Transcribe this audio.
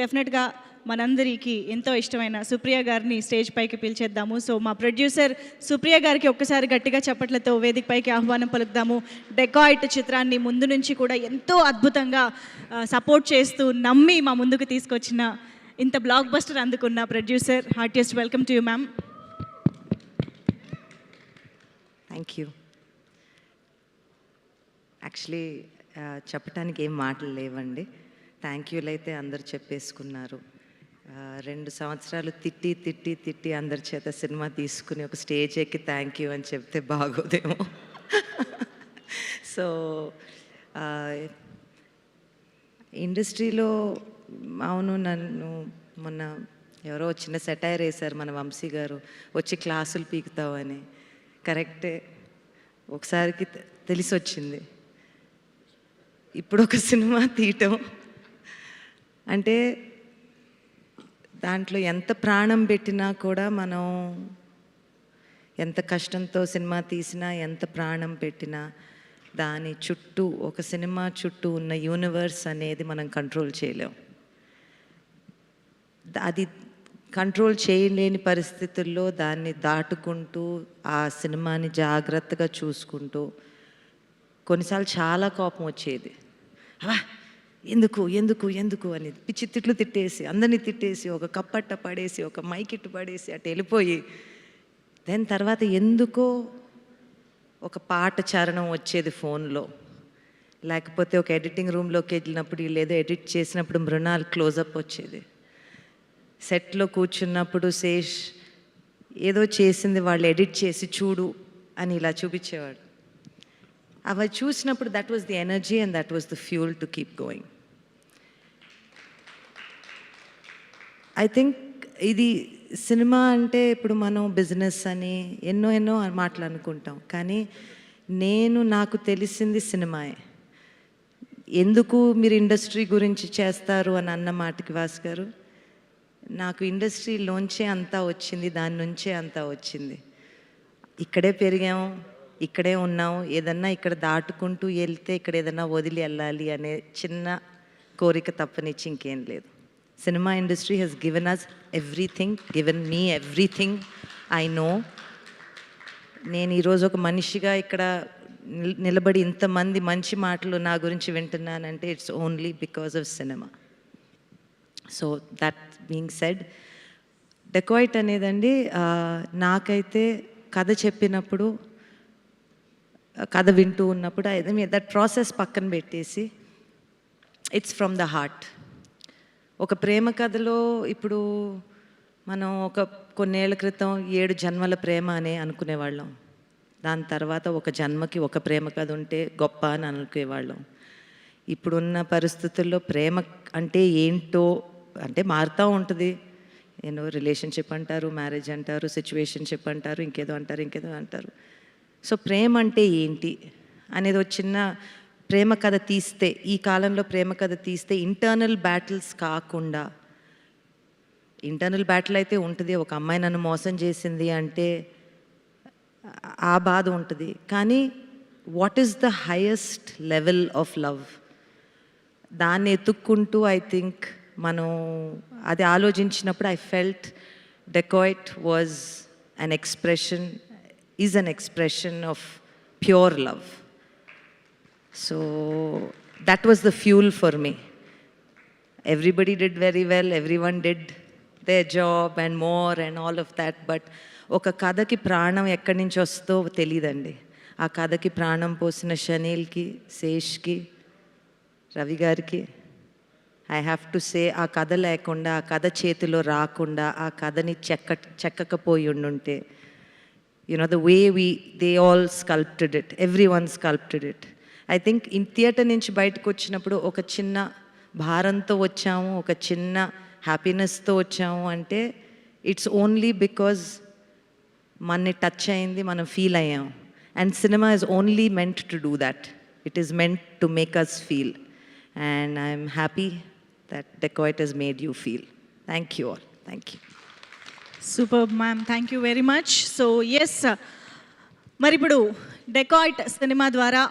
డెఫినెట్గా మనందరికీ ఎంతో ఇష్టమైన సుప్రియ గారిని స్టేజ్ పైకి పిలిచేద్దాము. సో మా ప్రొడ్యూసర్ సుప్రియ గారికి ఒక్కసారి గట్టిగా చప్పట్లతో వేదిక పైకి ఆహ్వానం పలుకుదాము. డెకాయిట్ చిత్రాన్ని ముందు నుంచి కూడా ఎంతో అద్భుతంగా సపోర్ట్ చేస్తూ నమ్మి మా ముందుకు తీసుకొచ్చిన ఇంత బ్లాక్ బస్టర్ అందుకున్న producer, heartiest welcome to you ma'am. Thank you. Actually చెప్పడానికి ఏం మాటలు లేవండి. థ్యాంక్ యూలు అయితే అందరు చెప్పేసుకున్నారు. 2 సంవత్సరాలు తిట్టి తిట్టి తిట్టి అందరి చేత సినిమా తీసుకుని ఒక స్టేజ్ ఎక్కి థ్యాంక్ యూ అని చెప్తే బాగోదేమో. సో ఇండస్ట్రీలో అవును, నన్ను మొన్న ఎవరో చిన్న సెటైర్ వేశారు మన వంశీ గారు, వచ్చి క్లాసులు పీకుతావు అని. కరెక్టే, ఒకసారికి తెలిసి వచ్చింది. ఇప్పుడు ఒక సినిమా తీయటం అంటే దాంట్లో ఎంత ప్రాణం పెట్టినా కూడా, మనం ఎంత కష్టంతో సినిమా తీసినా, ఎంత ప్రాణం పెట్టినా దాని చుట్టూ, ఒక సినిమా చుట్టూ ఉన్న యూనివర్స్ అనేది మనం కంట్రోల్ చేయలేం. అది కంట్రోల్ చేయలేని పరిస్థితుల్లో దాన్ని దాటుకుంటూ ఆ సినిమాని జాగ్రత్తగా చూసుకుంటూ, కొన్నిసార్లు చాలా కోపం వచ్చేది. ఎందుకు ఎందుకు ఎందుకు అని పిచ్చి తిట్లు తిట్టేసి, అందరినీ తిట్టేసి, ఒక కప్పట్ట పడేసి, ఒక మైకిట్టు పడేసి అటు వెళ్ళిపోయి, దాని తర్వాత ఎందుకో ఒక పాట చరణం వచ్చేది ఫోన్లో, లేకపోతే ఒక ఎడిటింగ్ రూమ్లోకి వెళ్ళినప్పుడు వీళ్ళు ఎడిట్ చేసినప్పుడు మృణాల్ క్లోజప్ వచ్చేది. సెట్లో కూర్చున్నప్పుడు శేష్ ఏదో చేసింది వాళ్ళు ఎడిట్ చేసి చూడు అని ఇలా చూపించేవాడు. అవి చూసినప్పుడు that was the energy and that was the fuel to keep going. I think ఇది సినిమా అంటే ఇప్పుడు మనం బిజినెస్ అని ఎన్నో మాటలు అనుకుంటాం, కానీ నాకు తెలిసింది సినిమాయే. ఎందుకు మీరు ఇండస్ట్రీ గురించి చేస్తారు అని అన్న మాటకి వాస్ గారు, నాకు ఇండస్ట్రీలోంచే అంతా వచ్చింది, దాని నుంచే అంతా వచ్చింది. ఇక్కడే పెరిగాము, ఇక్కడే ఉన్నాము, ఏదన్నా ఇక్కడ దాటుకుంటూ వెళ్తే ఇక్కడ ఏదన్నా వదిలి వెళ్ళాలి అనే చిన్న కోరిక తప్పనిచ్చి ఇంకేం లేదు. Cinema industry has given us everything, given me everything I know. నేను ఈరోజు ఒక మనిషిగా ఇక్కడ నిలబడి ఇంతమంది మంచి మాటలు నా గురించి వింటున్నానంటే it's only because of cinema. So that being said, Dacoit అనేదండి నాకైతే కథ చెప్పినప్పుడు, కథ వింటూ ఉన్నప్పుడు దట్ ప్రాసెస్ పక్కన పెట్టేసి ఇట్స్ ఫ్రమ్ ద హార్ట్. ఒక ప్రేమ కథలో ఇప్పుడు మనం కొన్నేళ్ల క్రితం 7 జన్మల ప్రేమ అని అనుకునేవాళ్ళం. దాని తర్వాత ఒక జన్మకి ఒక ప్రేమ కథ ఉంటే గొప్ప అని అనుకునేవాళ్ళం. ఇప్పుడున్న పరిస్థితుల్లో ప్రేమ అంటే ఏంటో అంటే మారుతూ ఉంటుంది. రిలేషన్షిప్ అంటారు, మ్యారేజ్ అంటారు, సిచ్యువేషన్షిప్ అంటారు, ఇంకేదో అంటారు. సో ప్రేమ అంటే ఏంటి అనేది ఒక చిన్న ప్రేమ కథ తీస్తే, ఈ కాలంలో ప్రేమ కథ తీస్తే ఇంటర్నల్ బ్యాటిల్స్ కాకుండా, ఇంటర్నల్ బ్యాటిల్ అయితే ఉంటుంది, ఒక అమ్మాయి నన్ను మోసం చేసింది అంటే ఆ బాధ ఉంటుంది, కానీ what is the highest level of love, దాన్ని ఎత్తుక్కుంటూ ఐ థింక్ మనం అది ఆలోచించినప్పుడు I felt dacoit was an expression, is an expression of pure love. So that was the fuel for me. Everybody did very well, everyone did their job and more and all of that, but oka kadaki pranam ekkadi nunchi vasto telidandi. Aa kadaki pranam posina Shanil ki, Sesh ki, Ravi gariki, I have to say aa kada lekunda, aa kada chetilo raakunda, aa kadani chekkakapoyi undunte, the way they all sculpted it, everyone sculpted it. I think in theatre నుంచి బయటకు వచ్చినప్పుడు ఒక చిన్న భారంతో వచ్చాము, ఒక చిన్న హ్యాపీనెస్తో వచ్చాము అంటే ఇట్స్ ఓన్లీ బికాజ్ మనని టచ్ అయింది, మనం ఫీల్ అయ్యాం. And cinema is only meant to do that. It is meant to make us feel. And I'm happy that Dacoit has made you feel. Thank you all. Thank you. Super ma'am, thank you very much. So yes, మరి ఇప్పుడు dacoit cinema ద్వారా